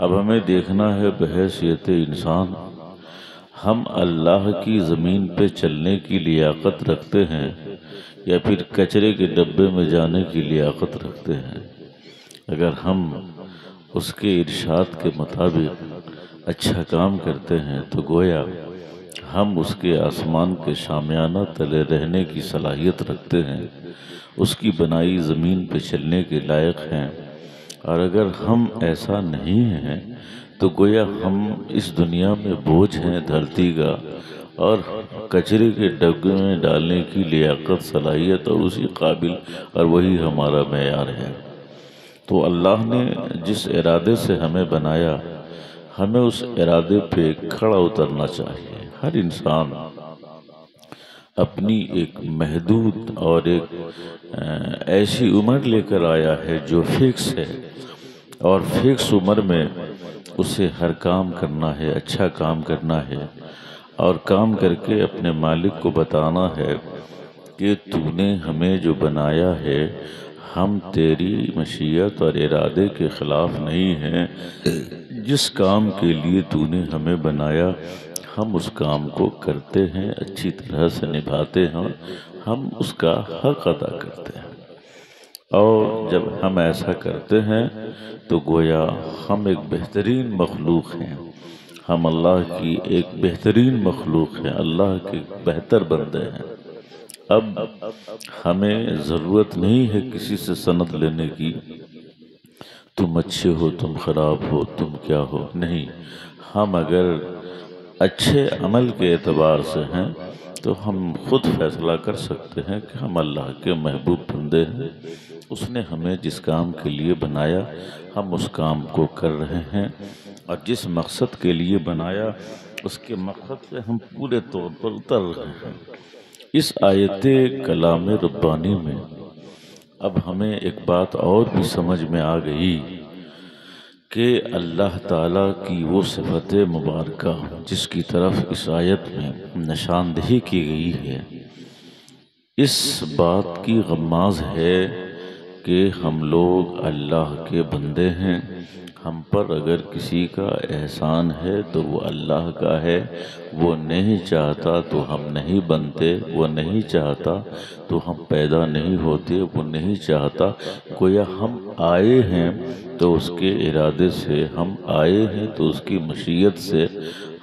اب ہمیں دیکھنا ہے بحیثیت انسان ہم اللہ کی زمین پہ چلنے کی لیاقت رکھتے ہیں یا پھر کچرے کے ڈبے میں جانے کی لیاقت رکھتے ہیں۔ اگر ہم اس کے ارشاد کے مطابق اچھا کام کرتے ہیں تو گویا ہم اس کے آسمان کے شامیانہ تلے رہنے کی صلاحیت رکھتے ہیں، اس کی بنائی زمین پہ چلنے کے لائق ہیں۔ اور اگر ہم ایسا نہیں ہیں تو گویا ہم اس دنیا میں بوجھ ہیں دھرتی کا، اور کچرے کے ڈبے میں ڈالنے کی لیاقت، صلاحیت اور اسی قابل، اور وہی ہمارا معیار ہے۔ تو اللہ نے جس ارادے سے ہمیں بنایا، ہمیں اس ارادے پہ کھڑا اترنا چاہیے۔ ہر انسان اپنی ایک محدود اور ایک ایسی عمر لے کر آیا ہے جو فکس ہے، اور فکس عمر میں اسے ہر کام کرنا ہے، اچھا کام کرنا ہے، اور کام کر کے اپنے مالک کو بتانا ہے کہ تو نے ہمیں جو بنایا ہے، ہم تیری مشیت اور ارادے کے خلاف نہیں ہیں۔ جس کام کے لیے تو نے ہمیں بنایا ہم اس کام کو کرتے ہیں، اچھی طرح سے نبھاتے ہیں، ہم اس کا حق ادا کرتے ہیں۔ اور جب ہم ایسا کرتے ہیں تو گویا ہم ایک بہترین مخلوق ہیں، ہم اللہ کی ایک بہترین مخلوق ہیں، اللہ کے بہتر بندے ہیں۔ اب ہمیں ضرورت نہیں ہے کسی سے سند لینے کی، تم اچھے ہو، تم خراب ہو، تم کیا ہو، نہیں۔ ہم اگر اچھے عمل کے اعتبار سے ہیں تو ہم خود فیصلہ کر سکتے ہیں کہ ہم اللہ کے محبوب بندے ہیں، اس نے ہمیں جس کام کے لیے بنایا ہم اس کام کو کر رہے ہیں، اور جس مقصد کے لیے بنایا اس کے مقصد سے ہم پورے طور پر اتر رہے ہیں۔ اس آیت کلام ربانی میں اب ہمیں ایک بات اور بھی سمجھ میں آ گئی کہ اللہ تعالیٰ کی وہ صفت مبارکہ جس کی طرف اس آیت میں نشاندہی کی گئی ہے، اس بات کی غماز ہے کہ ہم لوگ اللہ کے بندے ہیں۔ ہم پر اگر کسی کا احسان ہے تو وہ اللہ کا ہے، وہ نہیں چاہتا تو ہم نہیں بنتے، وہ نہیں چاہتا تو ہم پیدا نہیں ہوتے، وہ نہیں چاہتا گویا ہم آئے ہیں تو اس کے ارادے سے، ہم آئے ہیں تو اس کی مشیت سے،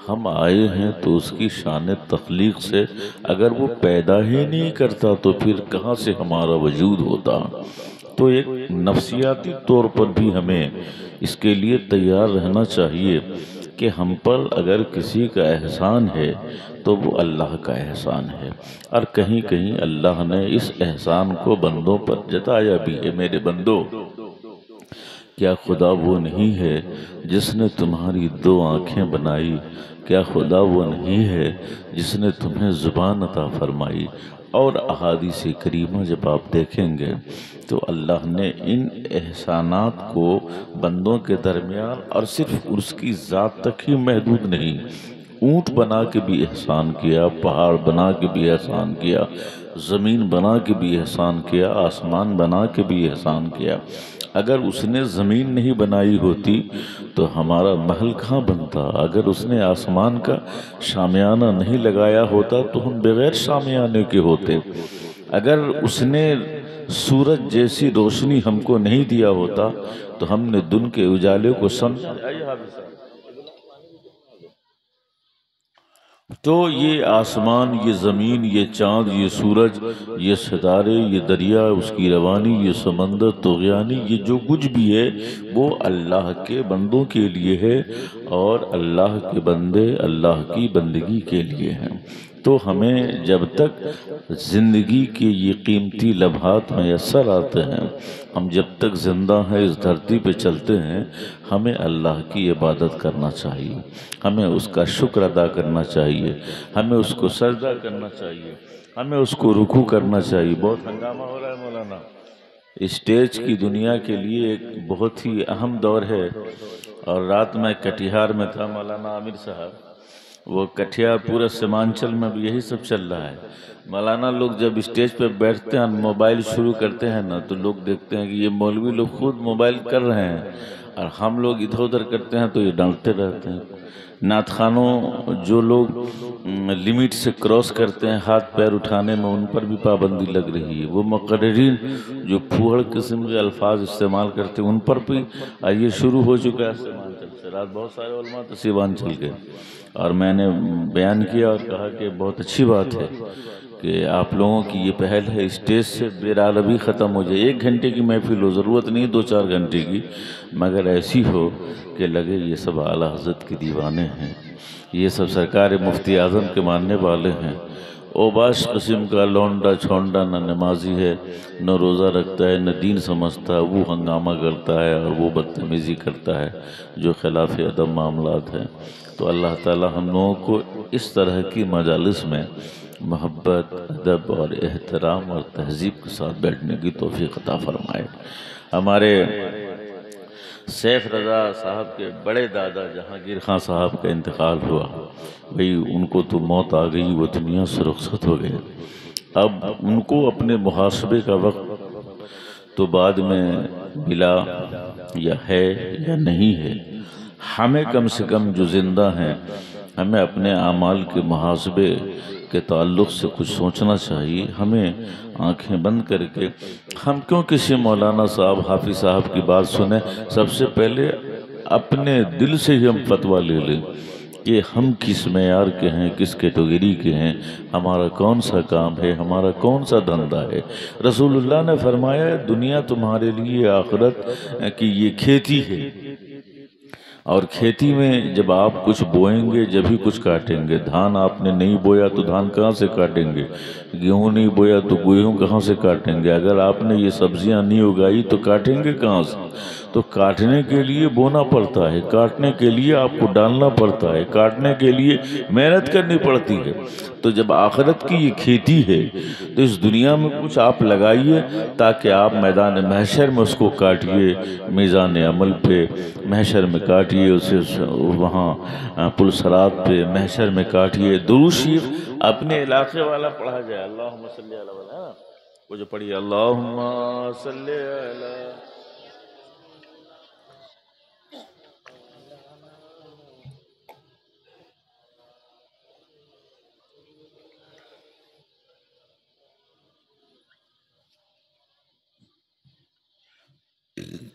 ہم آئے ہیں تو اس کی شان تخلیق سے۔ اگر وہ پیدا ہی نہیں کرتا تو پھر کہاں سے ہمارا وجود ہوتا؟ تو ایک نفسیاتی طور پر بھی ہمیں اس کے لیے تیار رہنا چاہیے کہ ہم پر اگر کسی کا احسان ہے تو وہ اللہ کا احسان ہے، اور کہیں کہیں اللہ نے اس احسان کو بندوں پر جتایا بھی ہے۔ میرے بندو، کیا خدا وہ نہیں ہے جس نے تمہاری 2 آنکھیں بنائی؟ کیا خدا وہ نہیں ہے جس نے تمہیں زبان عطا فرمائی؟ اور احادیث کریمہ جب آپ دیکھیں گے تو اللہ نے ان احسانات کو بندوں کے درمیان اور صرف اس کی ذات تک ہی محدود نہیں، اونٹ بنا کے بھی احسان کیا، پہاڑ بنا کے بھی احسان کیا، زمین بنا کے بھی احسان کیا، آسمان بنا کے بھی احسان کیا۔ اگر اس نے زمین نہیں بنائی ہوتی تو ہمارا محل کہاں بنتا؟ اگر اس نے آسمان کا شامیانہ نہیں لگایا ہوتا تو ہم بغیر شامیانے کے ہوتے۔ اگر اس نے سورج جیسی روشنی ہم کو نہیں دیا ہوتا تو ہم نے دن کے اجالے کو سمجھا۔ تو یہ آسمان، یہ زمین، یہ چاند، یہ سورج، یہ ستارے، یہ دریا اس کی روانی، یہ سمندر طغیانی، یہ جو کچھ بھی ہے وہ اللہ کے بندوں کے لیے ہے، اور اللہ کے بندے اللہ کی بندگی کے لیے ہیں۔ تو ہمیں جب تک زندگی کے یہ قیمتی لمحات میسر آتے ہیں، ہم جب تک زندہ ہیں، اس دھرتی پہ چلتے ہیں، ہمیں اللہ کی عبادت کرنا چاہیے، ہمیں اس کا شکر ادا کرنا چاہیے، ہمیں اس کو سجدہ کرنا چاہیے، ہمیں اس کو رکوع کرنا چاہیے۔ بہت ہنگامہ ہو رہا ہے مولانا۔ اسٹیج کی دنیا کے لیے ایک بہت ہی اہم دور ہے، اور رات میں کٹیہار میں تھا مولانا عامر صاحب، وہ کٹیہار پورے سیمانچل میں بھی یہی سب چل رہا ہے۔ مولانا لوگ جب اسٹیج پہ بیٹھتے ہیں موبائل شروع کرتے ہیں نا تو لوگ دیکھتے ہیں کہ یہ مولوی لوگ خود موبائل کر رہے ہیں، اور ہم لوگ ادھر ادھر کرتے ہیں تو یہ ڈانٹتے رہتے ہیں۔ نعت خوانوں جو لوگ لمٹ سے کراس کرتے ہیں ہاتھ پیر اٹھانے میں، ان پر بھی پابندی لگ رہی ہے۔ وہ مقررین جو پھوہڑ قسم کے الفاظ استعمال کرتے ہیں ان پر بھی یہ شروع ہو چکا ہے سیوان چل سے۔ رات بہت سارے علماء تو سیوان چل گئے، اور میں نے بیان کیا اور کہا کہ بہت اچھی بات ہے کہ آپ لوگوں کی یہ پہل ہے، اسٹیج سے بیر عربی ختم ہو جائے۔ 1 گھنٹے کی محفل ہو، ضرورت نہیں 2-4 گھنٹے کی، مگر ایسی ہو کہ لگے یہ سب اعلیٰ حضرت کے دیوانے ہیں، یہ سب سرکار مفتی اعظم کے ماننے والے ہیں۔ اوباش قسم کا لونڈا چھونڈا نہ نمازی ہے، نہ روزہ رکھتا ہے، نہ دین سمجھتا ہے، وہ ہنگامہ کرتا ہے اور وہ بدتمیزی کرتا ہے جو خلاف ادب معاملات ہیں۔ تو اللہ تعالی ہم لوگوں کو اس طرح کی مجالس میں محبت، ادب اور احترام اور تہذیب کے ساتھ بیٹھنے کی توفیق عطا فرمائے۔ ہمارے سیف رضا صاحب کے بڑے دادا جہانگیر خان صاحب کا انتقال ہوا، بھئی ان کو تو موت آ گئی، وہ دنیا سے رخصت ہو گئے۔ اب ان کو اپنے محاسبے کا وقت تو بعد میں ملا یا ہے یا نہیں ہے، ہمیں کم سے کم جو زندہ ہیں ہمیں اپنے اعمال کے محاسبے کے تعلق سے کچھ سوچنا چاہیے۔ ہمیں آنکھیں بند کر کے ہم کیوں کسی مولانا صاحب حافظ صاحب کی بات سنیں؟ سب سے پہلے اپنے دل سے ہی ہم فتویٰ لے لیں کہ ہم کس معیار کے ہیں، کس کیٹیگری کے ہیں، ہمارا کون سا کام ہے، ہمارا کون سا دھندا ہے۔ رسول اللہ نے فرمایا دنیا تمہارے لیے آخرت کی یہ کھیتی ہے، اور کھیتی میں جب آپ کچھ بوئیں گے جب ہی کچھ کاٹیں گے۔ دھان آپ نے نہیں بویا تو دھان کہاں سے کاٹیں گے؟ گیہوں نہیں بویا تو گیہوں کہاں سے کاٹیں گے؟ اگر آپ نے یہ سبزیاں نہیں اگائی تو کاٹیں گے کہاں سے؟ تو کاٹنے کے لیے بونا پڑتا ہے، کاٹنے کے لیے آپ کو ڈالنا پڑتا ہے، کاٹنے کے لیے محنت کرنی پڑتی ہے۔ تو جب آخرت کی یہ کھیتی ہے تو اس دنیا میں کچھ آپ لگائیے تاکہ آپ میدان محشر میں اس کو کاٹیے، میزان عمل پہ محشر میں کاٹیے، اسے وہاں پل صراط پہ محشر میں کاٹیے۔ درود شریف اپنے علاقے والا پڑھا جائے، اللہم صلی علی وسلم، وہ جو پڑھیے اللہم صلی علی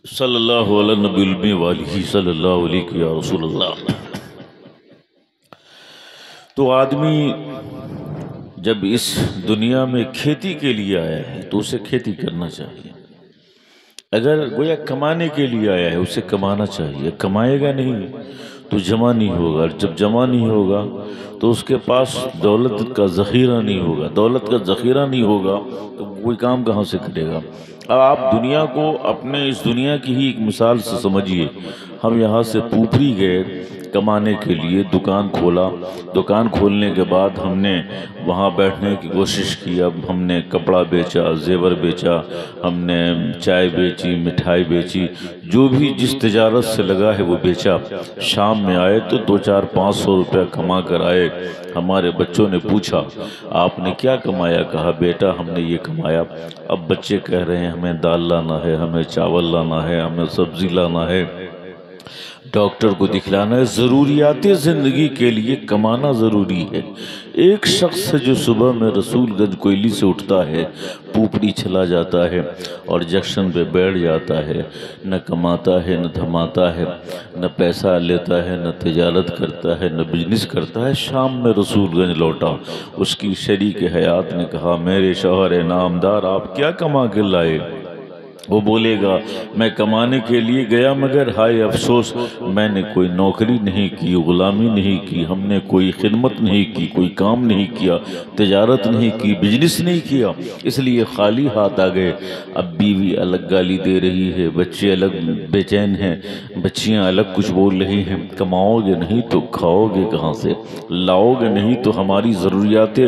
صلی اللہ علیہ نبی المی والہ صلی اللہ علیہ یا رسول اللہ۔ تو آدمی جب اس دنیا میں کھیتی کے لیے آیا ہے تو اسے کھیتی کرنا چاہیے۔ اگر گویا کمانے کے لیے آیا ہے اسے کمانا چاہیے، کمائے گا نہیں تو جمع نہیں ہوگا، اور جب جمع نہیں ہوگا تو اس کے پاس دولت کا ذخیرہ نہیں ہوگا، دولت کا ذخیرہ نہیں ہوگا تو کوئی کام کہاں سے کرے گا۔ اب آپ دنیا کو اپنے اس دنیا کی ہی ایک مثال سے سمجھیے۔ ہم یہاں سے پوپری گئے کمانے کے لیے، دکان کھولا، دکان کھولنے کے بعد ہم نے وہاں بیٹھنے کی کوشش کی، اب ہم نے کپڑا بیچا، زیور بیچا، ہم نے چائے بیچی، مٹھائی بیچی، جو بھی جس تجارت سے لگا ہے وہ بیچا۔ شام میں آئے تو 200-500 روپے کما کر آئے۔ ہمارے بچوں نے پوچھا آپ نے کیا کمایا؟ کہا بیٹا ہم نے یہ کمایا۔ اب بچے کہہ رہے ہیں ہمیں دال لانا ہے، ہمیں چاول لانا ہے، ہمیں سبزی لانا ہے، ڈاکٹر کو دکھلانا ہے۔ ضروریات زندگی کے لیے کمانا ضروری ہے۔ ایک شخص ہے جو صبح میں رسول گنج کوئلی سے اٹھتا ہے، پوپڑی چلا جاتا ہے اور جنکشن پہ بیٹھ جاتا ہے، نہ کماتا ہے نہ دھماتا ہے، نہ پیسہ لیتا ہے، نہ تجارت کرتا ہے، نہ بزنس کرتا ہے۔ شام میں رسول گنج لوٹا، اس کی شریک حیات نے کہا میرے شوہر نامدار آپ کیا کما کے لائے؟ وہ بولے گا میں کمانے کے لیے گیا مگر ہائے افسوس میں نے کوئی نوکری نہیں کی، غلامی نہیں کی، ہم نے کوئی خدمت نہیں کی، کوئی کام نہیں کیا، تجارت نہیں کی، بزنس نہیں کیا، اس لیے خالی ہاتھ آ گئے۔ اب بیوی الگ گالی دے رہی ہے، بچے الگ بے چین ہیں، بچیاں الگ کچھ بول رہی ہیں، کماؤ گے نہیں تو کھاؤ گے کہاں سے؟ لاؤ گے نہیں تو ہماری ضروریات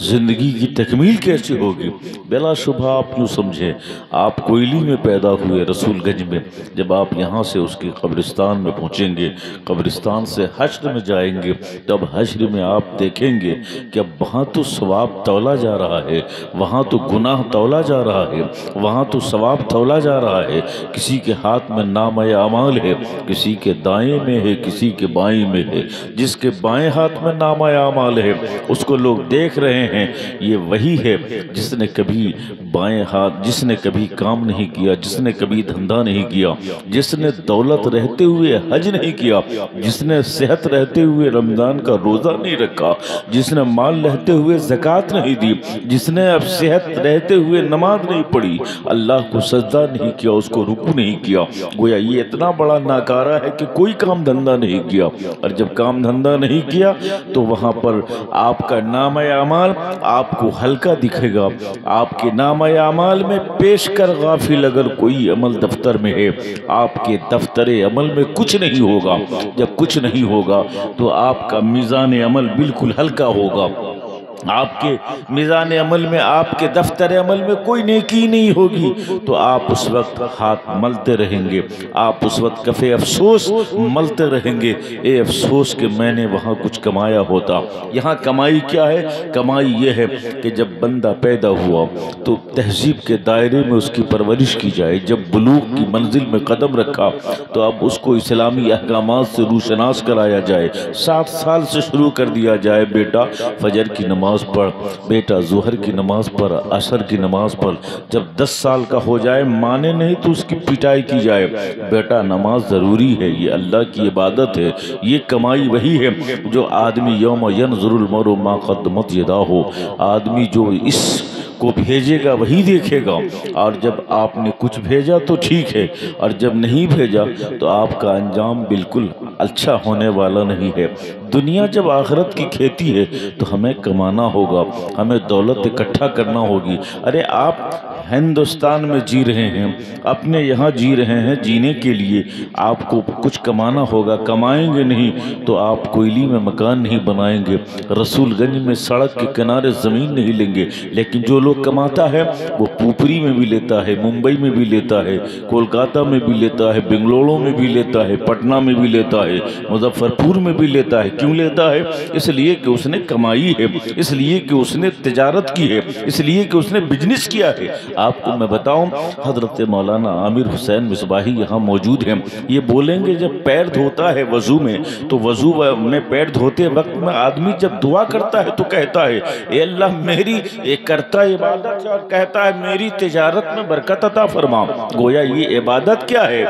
زندگی کی تکمیل کیسے ہوگی؟ بلا شبہ آپ یوں سمجھیں آپ کوئلی میں پیدا ہوئے رسول گنج میں، جب آپ یہاں سے اس کی قبرستان میں پہنچیں گے، قبرستان سے حشر میں جائیں گے، تب حشر میں آپ دیکھیں گے کہ اب وہاں تو ثواب تولا جا رہا ہے، وہاں تو گناہ تولا جا رہا ہے، وہاں تو ثواب تولا جا رہا ہے۔ کسی کے ہاتھ میں نامہ اعمال ہے، کسی کے دائیں میں ہے، کسی کے بائیں میں ہے۔ جس کے بائیں ہاتھ میں نامہ اعمال ہے اس کو لوگ دیکھ رہے ہیں، یہ وہی ہے جس نے کبھی بائیں ہاتھ، جس نے کبھی کام نہیں کیا، جس نے کبھی دھندا نہیں کیا، جس نے دولت رہتے ہوئے حج نہیں کیا، جس نے صحت رہتے ہوئے رمضان کا روزہ نہیں رکھا، جس نے مال رہتے ہوئے زکوٰۃ نہیں دی، جس نے اب صحت رہتے ہوئے نماز نہیں پڑھی، اللہ کو سجدہ نہیں کیا، اس کو رکوع نہیں کیا، گویا یہ اتنا بڑا ناکارہ ہے کہ کوئی کام دھندا نہیں کیا۔ اور جب کام دھندا نہیں کیا تو وہاں پر آپ کا نامہ اعمال آپ کو ہلکا دکھے گا۔ آپ کے نامہ اعمال میں پیش کر غافل اگر کوئی عمل دفتر میں ہے، آپ کے دفتر عمل میں کچھ نہیں ہوگا۔ جب کچھ نہیں ہوگا تو آپ کا میزان عمل بالکل ہلکا ہوگا۔ آپ کے میزان عمل میں، آپ کے دفتر عمل میں کوئی نیکی نہیں ہوگی تو آپ اس وقت ہاتھ ملتے رہیں گے، آپ اس وقت کف افسوس ملتے رہیں گے، اے افسوس کہ میں نے وہاں کچھ کمایا ہوتا۔ یہاں کمائی کیا ہے؟ کمائی یہ ہے کہ جب بندہ پیدا ہوا تو تہذیب کے دائرے میں اس کی پرورش کی جائے، جب بلوغ کی منزل میں قدم رکھا تو اب اس کو اسلامی احکامات سے روشناس کرایا جائے۔ 7 سال سے شروع کر دیا جائے، بیٹا فجر کی نماز پڑھ، بیٹا ظہر کی نماز پڑھ، عصر کی نماز پڑھ۔ جب 10 سال کا ہو جائے، مانے نہیں تو اس کی پٹائی کی جائے، بیٹا نماز ضروری ہے، یہ اللہ کی عبادت ہے۔ یہ کمائی وہی ہے جو آدمی یوم ینظر المرء ما قدمت یداہ، آدمی جو اس کو بھیجے گا وہی دیکھے گا۔ اور جب آپ نے کچھ بھیجا تو ٹھیک ہے، اور جب نہیں بھیجا تو آپ کا انجام بالکل اچھا ہونے والا نہیں ہے۔ دنیا جب آخرت کی کھیتی ہے تو ہمیں کمانا ہوگا، ہمیں دولت اکٹھا کرنا ہوگی۔ ارے آپ ہندوستان میں جی رہے ہیں، اپنے یہاں جی رہے ہیں، جینے کے لیے آپ کو کچھ کمانا ہوگا۔ کمائیں گے نہیں تو آپ کوئلی میں مکان نہیں بنائیں گے، رسول گنج میں سڑک کے کنارے زمین نہیں لیں گے۔ لیکن جو لوگ کماتا ہے وہ پوپری میں بھی لیتا ہے، ممبئی میں بھی لیتا ہے، کولکاتہ میں بھی لیتا ہے، بنگلورو میں بھی لیتا ہے، پٹنہ میں بھی لیتا ہے، مظفر پور میں بھی لیتا ہے۔ کیوں لیتا ہے؟ اس لیے کہ اس نے کمائی ہے، اس لیے کہ اس نے تجارت کی ہے، اس لیے کہ اس نے بزنس کیا ہے۔ آپ کو میں بتاؤں، حضرت مولانا عامر حسین مصباحی یہاں موجود ہیں، یہ بولیں گے جب پیر دھوتا ہے وضو میں، تو وضو میں پیر دھوتے وقت میں آدمی جب دعا کرتا ہے تو کہتا ہے اے اللہ میری ایک کرتا عبادت ہے، اور کہتا ہے میری تجارت میں برکت عطا فرما۔ گویا یہ عبادت کیا ہے؟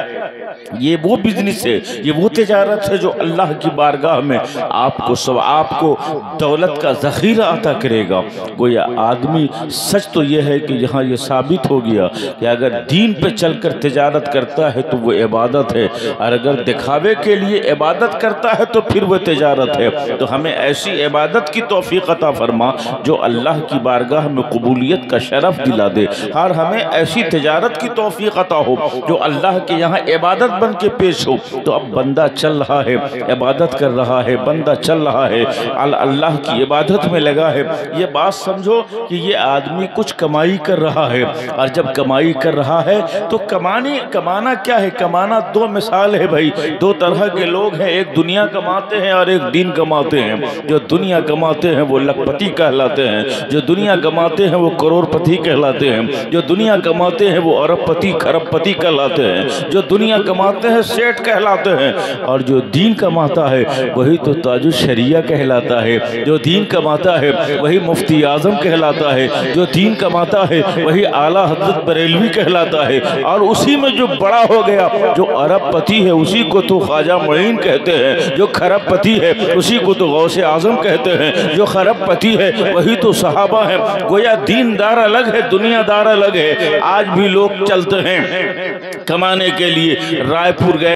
یہ وہ بزنس ہے، یہ وہ تجارت ہے جو اللہ کی بارگاہ میں آپ کو دولت کا ذخیرہ عطا کرے گا۔ گویا آدمی، سچ تو یہ ہے کہ یہاں یہ ثابت ہو گیا کہ اگر دین پہ چل کر تجارت کرتا ہے تو وہ عبادت ہے، اور اگر دکھاوے کے لیے عبادت کرتا ہے تو پھر وہ تجارت ہے۔ تو ہمیں ایسی عبادت کی توفیق عطا فرما جو اللہ کی بارگاہ میں قبولیت کا شرف دلا دے، اور ہمیں ایسی تجارت کی توفیق عطا ہو جو اللہ کے یہاں عبادت بن کے پیش ہو۔ تو اب بندہ چل رہا ہے، عبادت کر رہا ہے، بندہ چل رہا ہے، اللہ کی عبادت میں لگا ہے۔ یہ بات سمجھو کہ یہ آدمی کچھ کمائی کر رہا ہے، اور جب کمائی کر رہا ہے تو کمانا کیا ہے؟ کمانا دو مثال ہے بھائی، دو طرح کے لوگ ہیں، ایک دنیا کماتے ہیں اور ایک دین کماتے ہیں۔ جو دنیا کماتے ہیں وہ لکھ پتی کہلاتے ہیں، جو دنیا کماتے ہیں وہ کروڑ پتی کہلاتے ہیں، جو دنیا کماتے ہیں وہ ارب پتی کھرب پتی کہلاتے ہیں، جو دنیا کماتے ہیں سیٹ کہلاتے ہیں، اور جو دین کماتا ہے وہی تو تاج الشریعہ کہلاتا ہے، جو دین کماتا ہے وہی مفتی اعظم کہلاتا ہے، جو دین کماتا ہے وہی اعلیٰ حضرت بریلوی کہلاتا ہے، اور اسی میں جو بڑا ہو گیا، جو ارب پتی ہے اسی کو تو خواجہ معین کہتے ہیں، جو کھرب پتی ہے اسی کو تو غوث اعظم کہتے ہیں، جو خرب پتی ہے وہی تو صحابہ ہیں۔ گویا دین دار الگ ہے، دنیا دار الگ ہے۔ آج بھی لوگ چلتے ہیں کمانے کے لیے، رائے پور گئے